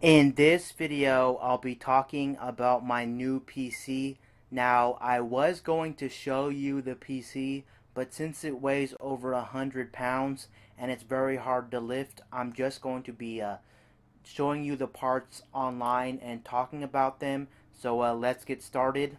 In this video, I'll be talking about my new PC. Now, I was going to show you the PC, but since it weighs over 100 pounds and it's very hard to lift, I'm just going to be showing you the parts online and talking about them. So let's get started.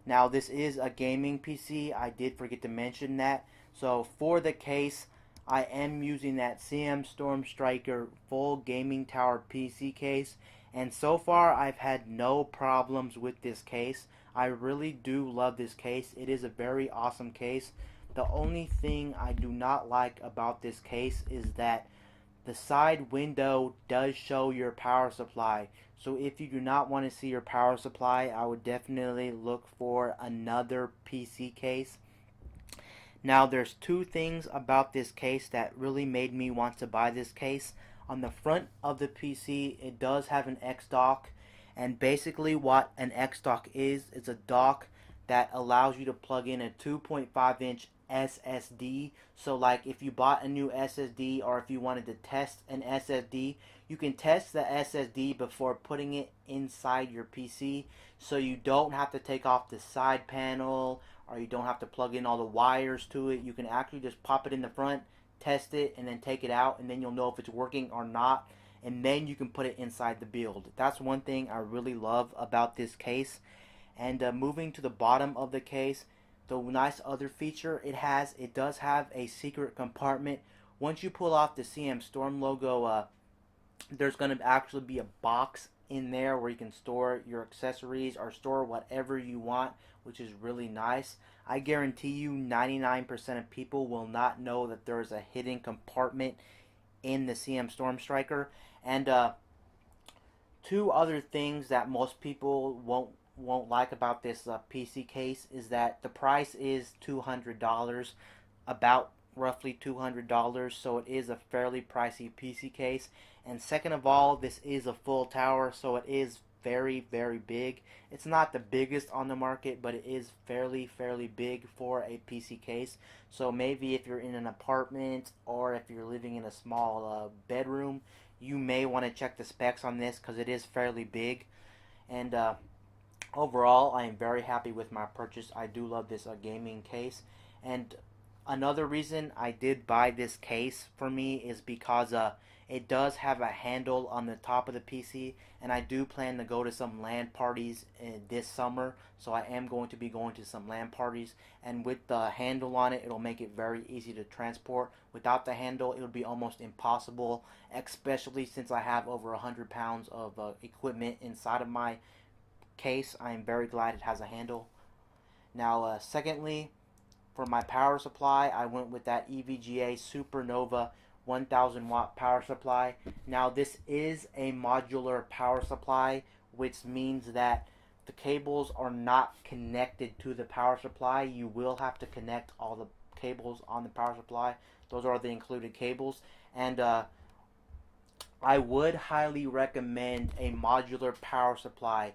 Now, this is a gaming PC. I did forget to mention that. So for the case, I am using that CM Storm Striker full gaming tower PC case, and so far I've had no problems with this case. I really do love this case. It is a very awesome case. The only thing I do not like about this case is that the side window does show your power supply. So if you do not want to see your power supply, I would definitely look for another PC case. Now, there's two things about this case that really made me want to buy this case. On the front of the PC, it does have an X dock, and basically what an X dock is a dock that allows you to plug in a 2.5-inch SSD. So like if you bought a new SSD or if you wanted to test an SSD, you can test the SSD before putting it inside your PC, so you don't have to take off the side panel or you don't have to plug in all the wires to it. You can actually just pop it in the front, test it, and then take it out, and then you'll know if it's working or not, and then you can put it inside the build. That's one thing I really love about this case. And moving to the bottom of the case, the nice other feature it does have a secret compartment. Once you pull off the CM Storm logo, there's going to actually be a box in there where you can store your accessories or store whatever you want, which is really nice. I guarantee you 99% of people will not know that there is a hidden compartment in the CM Storm Striker. And two other things that most people won't like about this PC case is that the price is $200, about roughly $200, so it is a fairly pricey PC case. And second of all, this is a full tower, so it is very, very big. It's not the biggest on the market, but it is fairly big for a PC case. So maybe if you're in an apartment or if you're living in a small bedroom, you may want to check the specs on this because it is fairly big. And overall, I am very happy with my purchase. I do love this gaming case. And another reason I did buy this case for me is because it does have a handle on the top of the PC, and I do plan to go to some LAN parties this summer, so I am going to be going to some LAN parties, and with the handle on it, it'll make it very easy to transport. Without the handle, it would be almost impossible, especially since I have over 100 pounds of equipment inside of my case. I am very glad it has a handle. Now, secondly, for my power supply, I went with that EVGA Supernova 1000 watt power supply. Now, this is a modular power supply, which means that the cables are not connected to the power supply. You will have to connect all the cables on the power supply. Those are the included cables. And I would highly recommend a modular power supply.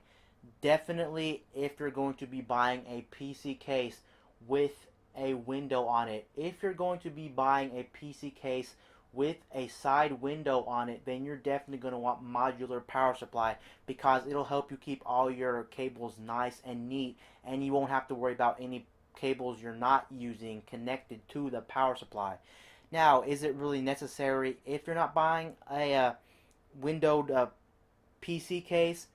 Definitely if you're going to be buying a PC case with a window on it. If you're going to be buying a PC case with a side window on it, then you're definitely going to want modular power supply, because it'll help you keep all your cables nice and neat, and you won't have to worry about any cables you're not using connected to the power supply. Now, is it really necessary? If you're not buying a windowed PC case,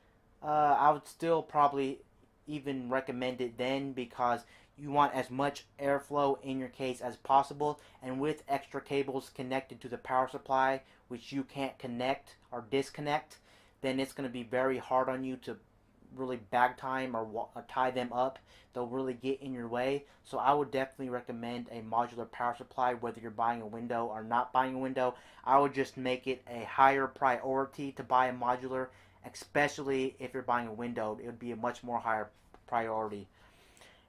I would still probably even recommend it then, because you want as much airflow in your case as possible, and with extra cables connected to the power supply which you can't connect or disconnect, then it's going to be very hard on you to really bag time or tie them up. They'll really get in your way. So I would definitely recommend a modular power supply, whether you're buying a window or not buying a window. I would just make it a higher priority to buy a modular, especially if you're buying a window. It would be a much more higher priority.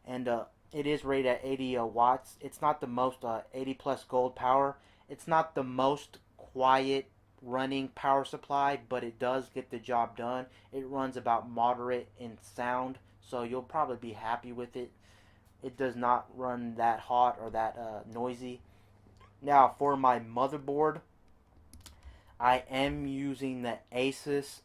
And it is rated at 80 watts. It's not the most 80 plus gold power. It's not the most quiet running power supply, but it does get the job done. It runs about moderate in sound, so you'll probably be happy with it. It does not run that hot or that noisy. Now, for my motherboard, I am using the Asus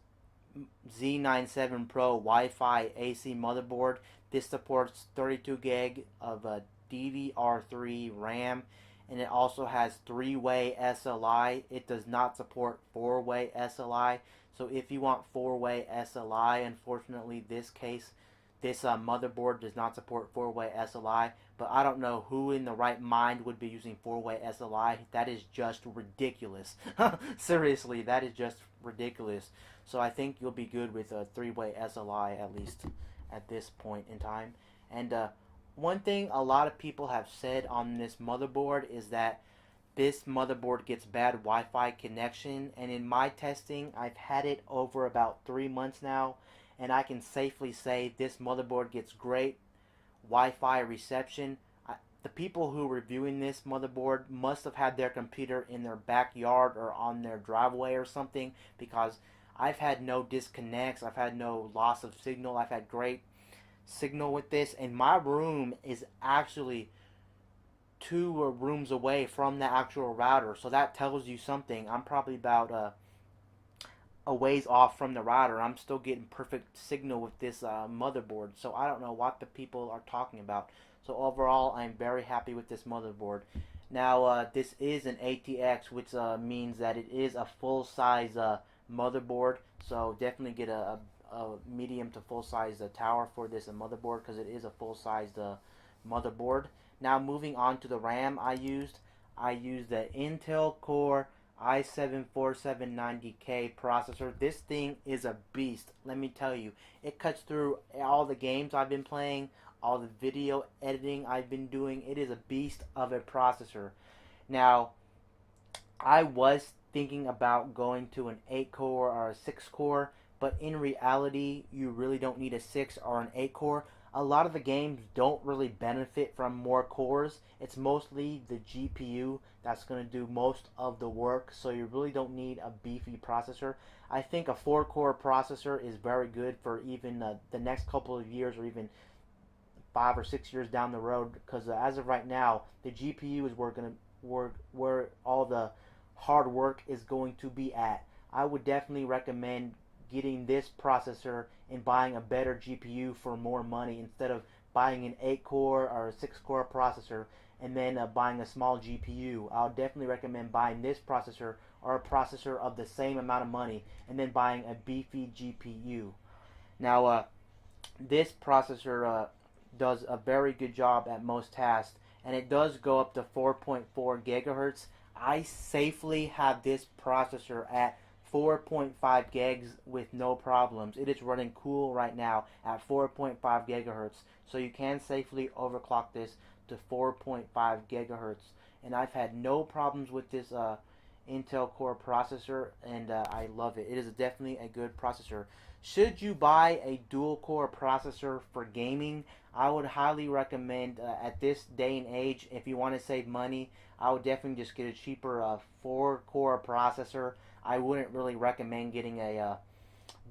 Z97 Pro Wi-Fi AC motherboard. This supports 32 gig of DDR3 RAM, and it also has 3-way SLI. It does not support 4-way SLI. So if you want 4-way SLI, unfortunately, this motherboard does not support 4-way SLI. But I don't know who in the right mind would be using 4-way SLI. That is just ridiculous. Seriously, that is just ridiculous. So I think you'll be good with a 3-way SLI, at least at this point in time. And one thing a lot of people have said on this motherboard is that this motherboard gets bad Wi-Fi connection, and in my testing, I've had it over about 3 months now, and I can safely say this motherboard gets great Wi-Fi reception. The people who are reviewing this motherboard must have had their computer in their backyard or on their driveway or something, because I've had no disconnects, I've had no loss of signal, I've had great signal with this, and my room is actually 2 rooms away from the actual router, so that tells you something. I'm probably about a ways off from the router. I'm still getting perfect signal with this motherboard, so I don't know what the people are talking about. So overall, I'm very happy with this motherboard. Now, this is an ATX, which means that it is a full-size motherboard, so definitely get a medium to full-size tower for this motherboard, because it is a full-sized motherboard. Now, moving on to the RAM I used the Intel Core i7-4790K processor. This thing is a beast, let me tell you. It cuts through all the games I've been playing, all the video editing I've been doing. It is a beast of a processor. Now, I was thinking about going to an 8-core or a 6-core, but in reality, you really don't need a 6 or an 8-core. A lot of the games don't really benefit from more cores. It's mostly the GPU that's going to do most of the work, so you really don't need a beefy processor. I think a 4-core processor is very good for even the next couple of years, or even 5 or 6 years down the road, because as of right now, the GPU is where all the hard work is going to be at. I would definitely recommend getting this processor and buying a better GPU for more money, instead of buying an 8-core or a 6-core processor and then buying a small GPU. I'll definitely recommend buying this processor, or a processor of the same amount of money, and then buying a beefy GPU. Now, this processor does a very good job at most tasks, and it does go up to 4.4 gigahertz. I safely have this processor at 4.5 gigs with no problems. It is running cool right now at 4.5 gigahertz, so you can safely overclock this to 4.5 gigahertz. And I've had no problems with this Intel Core processor, and I love it. It is definitely a good processor. Should you buy a dual core processor for gaming, I would highly recommend at this day and age, if you want to save money, I would definitely just get a cheaper 4-core processor. I wouldn't really recommend getting a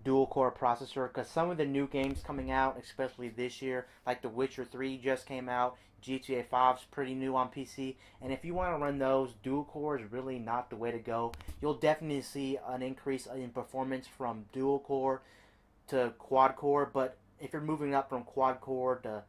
dual core processor, because some of the new games coming out, especially this year, like The Witcher 3 just came out, GTA 5 is pretty new on PC, and if you want to run those, dual core is really not the way to go. You'll definitely see an increase in performance from dual core to quad core, but if you're moving up from quad core to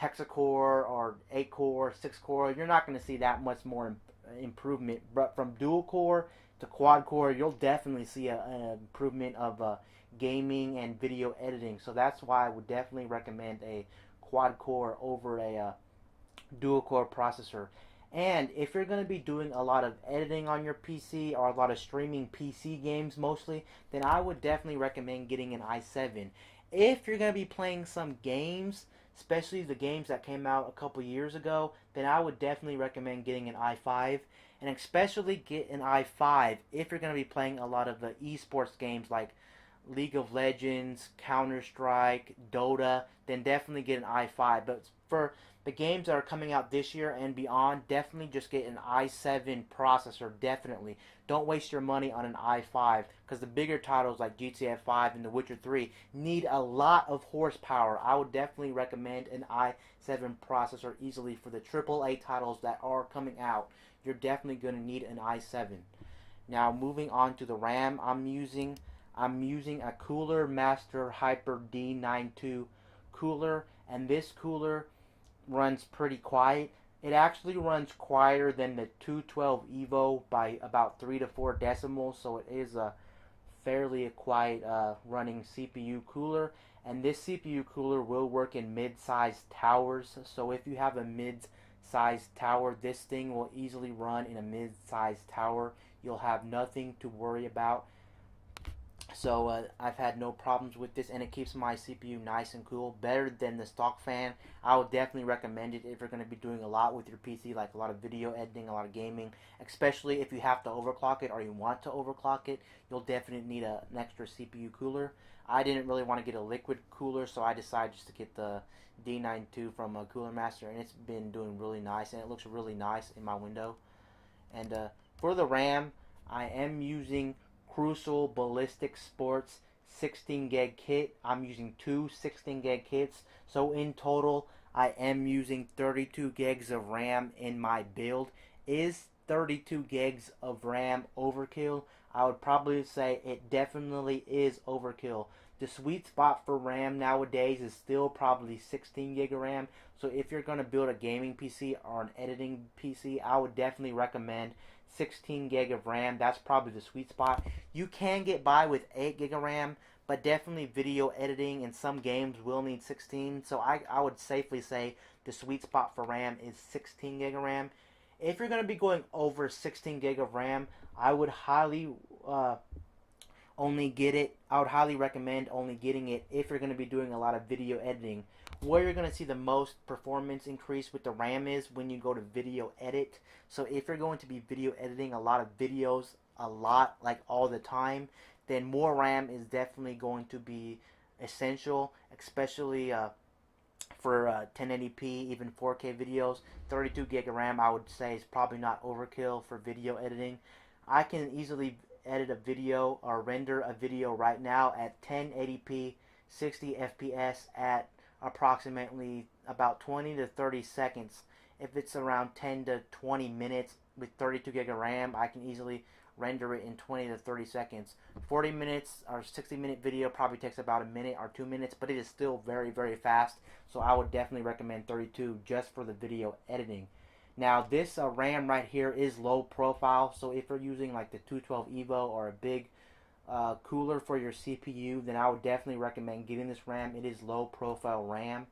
hexacore or 8-core, 6-core, you're not going to see that much more improvement. But from dual core to quad core, you'll definitely see an improvement of gaming and video editing. So that's why I would definitely recommend a quad core over a dual core processor. And if you're going to be doing a lot of editing on your PC, or a lot of streaming PC games mostly, then I would definitely recommend getting an i7. If you're going to be playing some games, especially the games that came out a couple years ago, then I would definitely recommend getting an i5. And especially get an i5 if you're going to be playing a lot of the esports games like League of Legends, Counter-Strike, Dota, then definitely get an i5. But for the games that are coming out this year and beyond, definitely just get an i7 processor, definitely. Don't waste your money on an i5, because the bigger titles like GTA 5 and The Witcher 3 need a lot of horsepower. I would definitely recommend an i7 processor easily for the AAA titles that are coming out. You're definitely going to need an i7. Now, moving on to the RAM I'm using, I'm using a Cooler Master Hyper D92 cooler, and this cooler runs pretty quiet. It actually runs quieter than the 212 Evo by about 3 to 4 decimals, so it is a fairly quiet running CPU cooler. And this CPU cooler will work in mid-sized towers, so if you have a mid-sized tower, this thing will easily run in a mid-sized tower. You'll have nothing to worry about. So I've had no problems with this, and it keeps my CPU nice and cool, better than the stock fan. I would definitely recommend it if you're going to be doing a lot with your PC, like a lot of video editing, a lot of gaming, especially if you have to overclock it or you want to overclock it. You'll definitely need an extra CPU cooler. I didn't really want to get a liquid cooler, so I decided just to get the D92 from Cooler Master, and it's been doing really nice, and it looks really nice in my window. And for the RAM, I am using Crucial Ballistic Sports 16 gig kit. I'm using two 16 gig kits, so in total I am using 32 gigs of RAM in my build. Is 32 gigs of RAM overkill? I would probably say it definitely is overkill. The sweet spot for RAM nowadays is still probably 16 gig of RAM. So if you're going to build a gaming PC or an editing PC, I would definitely recommend 16 gig of RAM. That's probably the sweet spot. You can get by with 8 gig of RAM, but definitely video editing and some games will need 16. So I would safely say the sweet spot for RAM is 16 gig of RAM. If you're going to be going over 16 gig of RAM, I would highly recommend only getting it if you're going to be doing a lot of video editing. Where you're going to see the most performance increase with the RAM is when you go to video edit. So if you're going to be video editing a lot of videos like all the time, then more RAM is definitely going to be essential, especially for 1080p, even 4K videos. 32 gig of RAM I would say is probably not overkill for video editing. I can easily edit a video or render a video right now at 1080p 60 FPS at approximately about 20 to 30 seconds. If it's around 10 to 20 minutes with 32 gig of RAM, I can easily render it in 20 to 30 seconds. 40 minutes or 60-minute video probably takes about a minute or 2 minutes, but it is still very, very fast. So I would definitely recommend 32 just for the video editing. Now this RAM right here is low profile, so if you're using like the 212 Evo or a big cooler for your CPU, then I would definitely recommend getting this RAM. It is low profile RAM,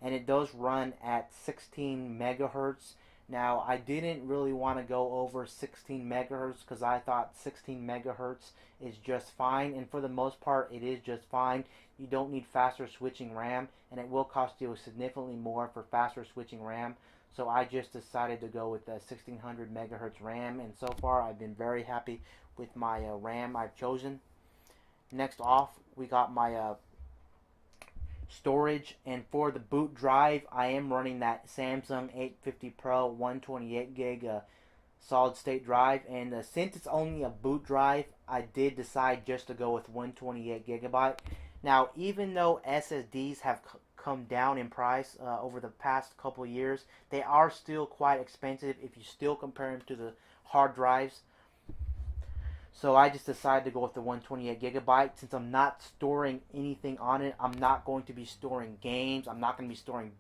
and it does run at 16 megahertz. Now I didn't really want to go over 16 megahertz because I thought 16 megahertz is just fine, and for the most part it is just fine. You don't need faster switching RAM, and it will cost you significantly more for faster switching RAM. So I just decided to go with the 1600 megahertz RAM, and so far I've been very happy with my RAM I've chosen. Next off, we got my storage, and for the boot drive, I am running that Samsung 850 Pro 128 gig solid state drive, and since it's only a boot drive, I did decide just to go with 128 gigabyte. Now, even though SSDs have come down in price over the past couple of years, they are still quite expensive if you still compare them to the hard drives. So I just decided to go with the 128 gigabyte. Since I'm not storing anything on it, I'm not going to be storing games, I'm not going to be storing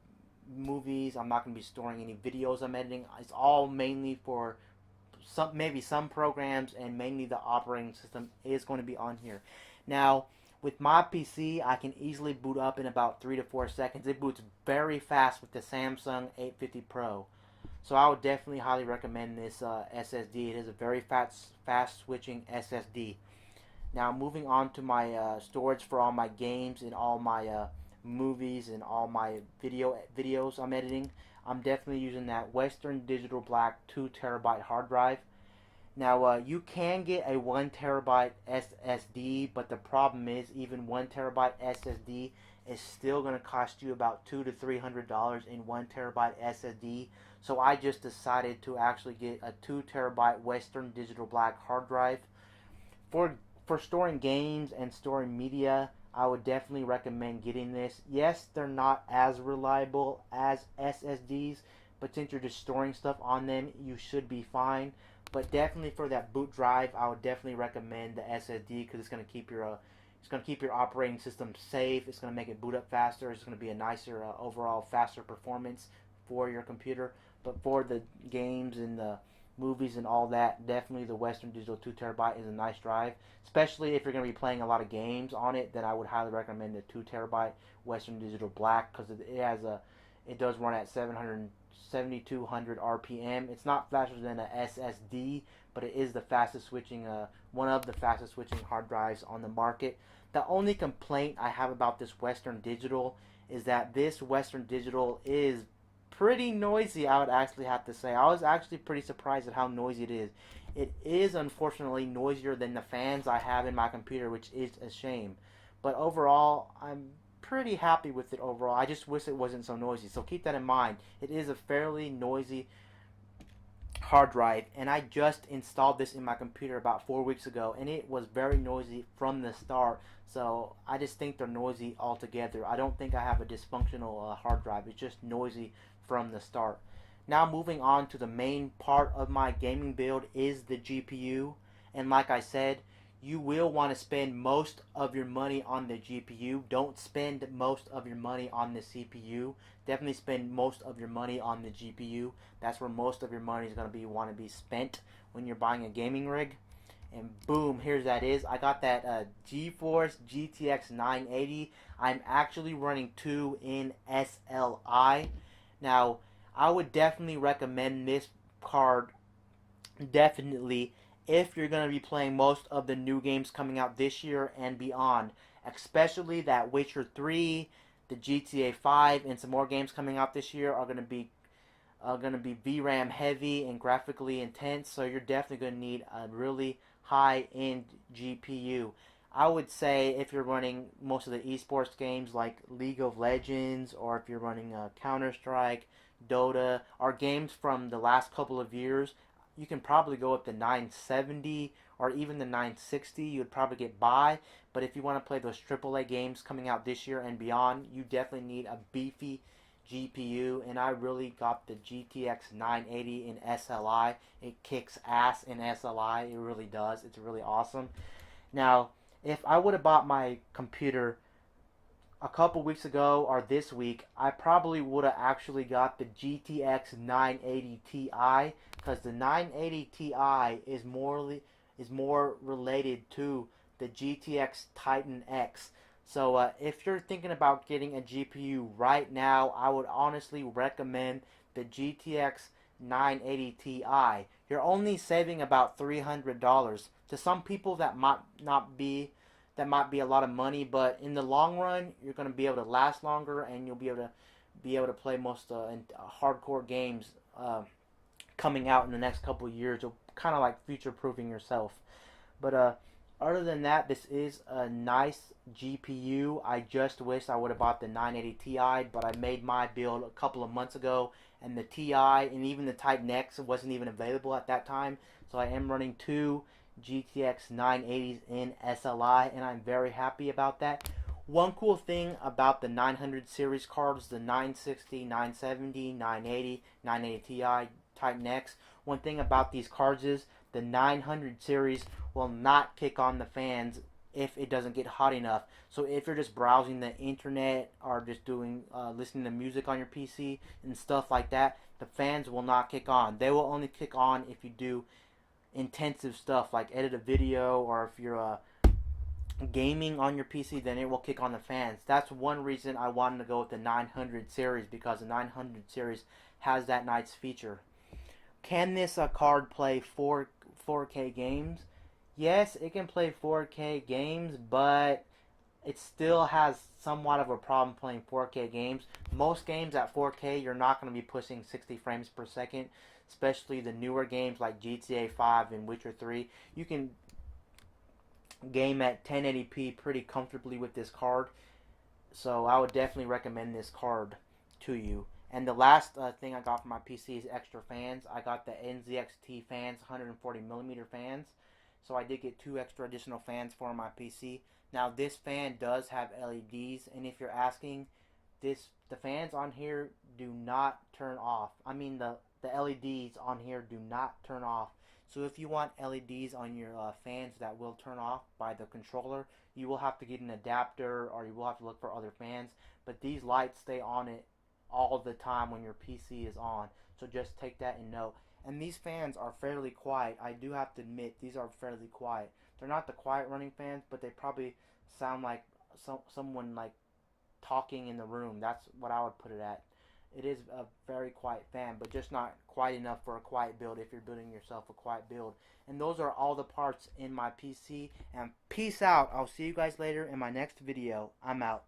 movies, I'm not going to be storing any videos I'm editing. It's all mainly for maybe some programs, and mainly the operating system is going to be on here. Now, with my PC, I can easily boot up in about 3 to 4 seconds. It boots very fast with the Samsung 850 Pro. So I would definitely highly recommend this SSD. It is a very fast switching SSD. Now moving on to my storage for all my games and all my movies and all my videos I'm editing. I'm definitely using that Western Digital Black 2 terabyte hard drive. Now you can get a 1 terabyte SSD, but the problem is even 1 terabyte SSD is still going to cost you about $200 to $300 in 1 terabyte SSD. So I just decided to actually get a 2 terabyte Western Digital Black hard drive. For storing games and storing media, I would definitely recommend getting this. Yes, they're not as reliable as SSDs, but since you're just storing stuff on them, you should be fine. But definitely for that boot drive, I would definitely recommend the SSD because it's going to keep your operating system safe. It's going to make it boot up faster. It's going to be a nicer overall faster performance for your computer. But for the games and the movies and all that, definitely the Western Digital 2 terabyte is a nice drive. Especially if you're going to be playing a lot of games on it, then I would highly recommend the 2 terabyte Western Digital Black because it does run at 7,200 RPM. It's not faster than a SSD, but it is the fastest switching, one of the fastest switching hard drives on the market. The only complaint I have about this Western Digital is that this Western Digital is pretty noisy, I would actually have to say. I was actually pretty surprised at how noisy it is. It is unfortunately noisier than the fans I have in my computer, which is a shame. But overall, I'm pretty happy with it overall. I just wish it wasn't so noisy. So keep that in mind. It is a fairly noisy hard drive, and I just installed this in my computer about 4 weeks ago, and it was very noisy from the start. So I just think they're noisy altogether. I don't think I have a dysfunctional hard drive. It's just noisy from the start. Now moving on to the main part of my gaming build is the GPU, and like I said, you will want to spend most of your money on the GPU. Don't spend most of your money on the CPU. Definitely spend most of your money on the GPU. That's where most of your money is going to want to be spent when you're buying a gaming rig. And boom, here's that is. I got that GeForce GTX 980. I'm actually running 2 in SLI. Now, I would definitely recommend this card definitely if you're going to be playing most of the new games coming out this year and beyond, especially that Witcher 3, the GTA 5, and some more games coming out this year are going to be VRAM heavy and graphically intense, so you're definitely going to need a really high-end GPU. I would say if you're running most of the esports games like League of Legends, or if you're running Counter-Strike, Dota, or games from the last couple of years, you can probably go up to 970 or even the 960. You would probably get by. But if you want to play those AAA games coming out this year and beyond, you definitely need a beefy GPU. And I really got the GTX 980 in SLI. It kicks ass in SLI. It really does. It's really awesome. Now, if I would have bought my computer a couple weeks ago or this week, I probably would have actually got the GTX 980 Ti because the 980 Ti is more related to the GTX Titan X. So if you're thinking about getting a GPU right now, I would honestly recommend the GTX 980 Ti. You're only saving about $300. To some people that might be a lot of money, but in the long run, you're going to be able to last longer, and you'll be able to play most hardcore games coming out in the next couple of years. You'll kind of like future proofing yourself. But other than that, this is a nice GPU. I just wish I would have bought the 980 Ti, but I made my build a couple of months ago, and the Ti and even the Titan X wasn't even available at that time. So I am running 2 GTX 980s in SLI, and I'm very happy about that. One cool thing about the 900 series cards, the 960, 970, 980, 980 Ti, Titan X, one thing about these cards is the 900 series will not kick on the fans if it doesn't get hot enough. So if you're just browsing the internet or just doing listening to music on your PC and stuff like that, the fans will not kick on. They will only kick on if you do intensive stuff like edit a video, or if you're gaming on your PC, then it will kick on the fans. That's one reason I wanted to go with the 900 series, because the 900 series has that nice feature. Can this card play 4K games? Yes, it can play 4K games, but it still has somewhat of a problem playing 4K games. Most games at 4K, you're not going to be pushing 60 frames per second, especially the newer games like GTA 5 and Witcher 3. You can game at 1080p pretty comfortably with this card. So I would definitely recommend this card to you. And the last thing I got for my PC is extra fans. I got the NZXT fans, 140mm fans. So I did get 2 extra additional fans for my PC. Now this fan does have LEDs, and if you're asking, the fans on here do not turn off. I mean the LEDs on here do not turn off. So if you want LEDs on your fans that will turn off by the controller, you will have to get an adapter or you will have to look for other fans. But these lights stay on it all the time when your PC is on. So just take that in note. And these fans are fairly quiet. I do have to admit, these are fairly quiet. They're not the quiet running fans, but they probably sound like someone like talking in the room. That's what I would put it at. It is a very quiet fan, but just not quiet enough for a quiet build if you're building yourself a quiet build. And those are all the parts in my PC. And peace out. I'll see you guys later in my next video. I'm out.